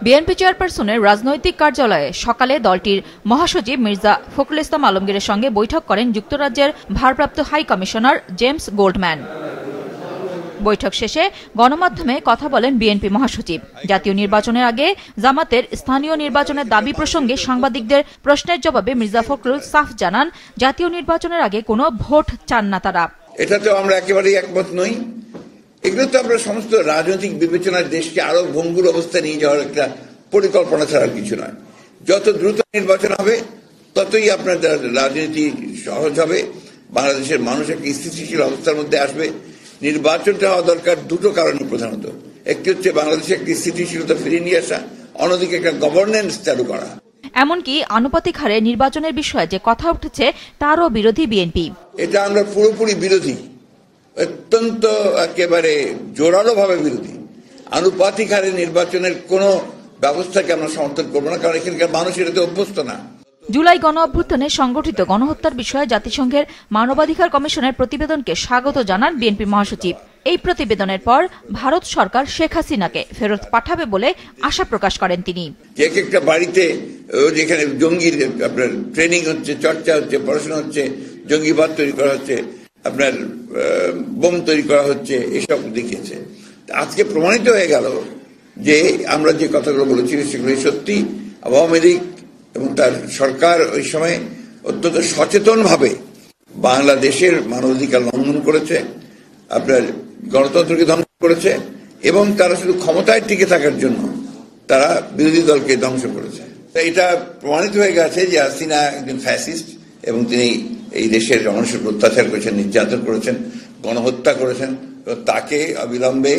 BNP চেয়ারপারসনের রাজনৈতিক কার্যালয়ে সকালে দলটির মহাসচিব মির্জা ফখরুল ইসলাম আলমগীরের সঙ্গে বৈঠক করেন যুক্তরাজ্যের ভারপ্রাপ্ত হাই কমিশনার জেমস গোল্ডম্যান। বৈঠক শেষে গণমাধ্যমে কথা বলেন বিএনপি মহাসচিব। জাতীয় নির্বাচনের আগে জামাতের স্থানীয় নির্বাচনের দাবি প্রসঙ্গে সাংবাদিকদের প্রশ্নের জবাবে মির্জা ফখরুল সাফ জানান, জাতীয় নির্বাচনের আগে কোনো ভোট চান না তারা। এটাতেও আমরা একেবারেই একমত নই। এগুলো তো আমরা সমস্ত রাজনৈতিক বিবেচনার দেশকে আরো ভঙ্গুর অবস্থা নিয়ে যাওয়ার একটা পরিকল্পনা ছাড়া কিছু নয়। যত দ্রুত নির্বাচন হবে ততই আপনাদের রাজনীতি সহজ হবে, বাংলাদেশের মানুষ একটা স্থিতিশীল অবস্থার মধ্যে আসবে। নির্বাচনটা হওয়া দরকার দুটো কারণে, প্রধানত একটি হচ্ছে বাংলাদেশে একটি স্থিতিশীলতা ফিরিয়ে নিয়ে আসা, অন্যদিকে একটা গভর্নেন্স চালু করা। এমনকি আনুপাতিক হারে নির্বাচনের বিষয়ে যে কথা উঠেছে তারও বিরোধী বিএনপি। এটা আমরা পুরোপুরি বিরোধী, অত্যন্ত একেবারে জোরালো ভাবে বিরোধী। আনুপাতিক হারে নির্বাচনের কোন ব্যবস্থাকে আমরা সমর্থন করবো না, কারণ এখানকার মানুষ এটাতে অভ্যস্ত না। জুলাই গণ অভ্যুত্থানে সংগঠিত গণহত্যার বিষয়ে জাতিসংঘের মানবাধিকার কমিশনের প্রতিবেদনকে স্বাগত জানান বিএনপি মহাসচিব। এই প্রতিবেদনের পর ভারত সরকার শেখ হাসিনাকে ফেরত পাঠাবে বলে আশা প্রকাশ করেন তিনি। এক একটা বাড়িতে যেখানে জঙ্গির আপনার ট্রেনিং হচ্ছে, চর্চা হচ্ছে, পড়াশোনা হচ্ছে, জঙ্গিবাদ তৈরি করা হচ্ছে, আপনার বোম তৈরি করা হচ্ছে, এসব দেখিয়েছে। আজকে প্রমাণিত হয়ে গেল যে আমরা যে কথাগুলো বলেছি সেগুলো সত্যি। আওয়ামী লীগ এবং তার সরকার ওই সময় অত্যন্ত সচেতন ভাবে বাংলাদেশের মানবাধিকার লঙ্ঘন করেছে, আপনার গণতন্ত্রকে ধ্বংস করেছে, এবং তারা শুধু ক্ষমতায় টিকে থাকার জন্য তারা বিরোধী দলকে ধ্বংস করেছে। এটা প্রমাণিত হয়ে গেছে যে হাসিনা একজন ফ্যাসিস্ট এবং তিনি এই দেশের মানুষের অত্যাচার করেছেন, নির্যাতন করেছেন, গণহত্যা করেছেন। তাকে অবিলম্বে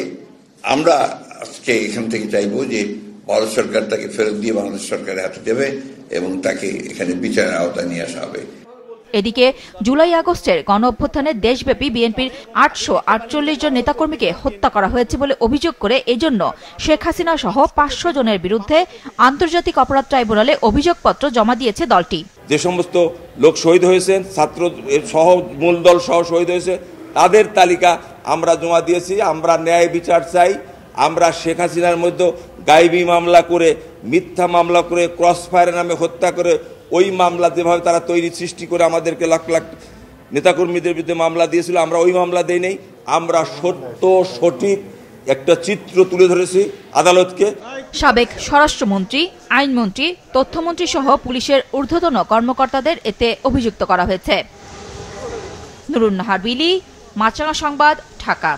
আমরা আজকে এখান থেকে চাইব যে ভারত সরকার তাকে ফেরত দিয়ে বাংলাদেশ সরকারের হাতে দেবে এবং তাকে এখানে বিচারের আওতায় নিয়ে আসা হবে। এদিকে জুলাই আগস্টের গণ অভ্যুত্থানে দেশব্যাপী বিএনপির 848 জন নেতাকর্মীকে হত্যা করা হয়েছে বলে অভিযোগ করে এজন্য শেখ হাসিনা সহ 500 জনের বিরুদ্ধে আন্তর্জাতিক অপরাধ ট্রাইব্যুনালে অভিযোগপত্র জমা দিয়েছে দলটি। যে সমস্ত লোক শহীদ হয়েছেন, ছাত্র সহ মূল দল সহ শহীদ হয়েছে, তাদের তালিকা আমরা জমা দিয়েছি। আমরা ন্যায় বিচার চাই। আমরা শেখ হাসিনার মধ্যে গায়েবী মামলা করে, মিথ্যা মামলা করে, ক্রসফায়ারের নামে হত্যা করে, ওই মামলা যেভাবে তারা তৈরি সৃষ্টি করে আমাদেরকে লাখ লাখ নেতাকর্মীদের বিরুদ্ধে মামলা দিয়েছিল, আমরা ওই মামলা দেই নাই। আমরা সত্য সঠিক একটা চিত্র তুলে ধরেছি আদালতকে। সাবেক স্বরাষ্ট্রমন্ত্রী, আইনমন্ত্রী, তথ্যমন্ত্রী সহ পুলিশের ঊর্ধ্বতন কর্মকর্তাদের এতে অভিযুক্ত করা হয়েছে। নুরুন নাহার বিলি, মাছরাঙা সংবাদ, ঢাকা।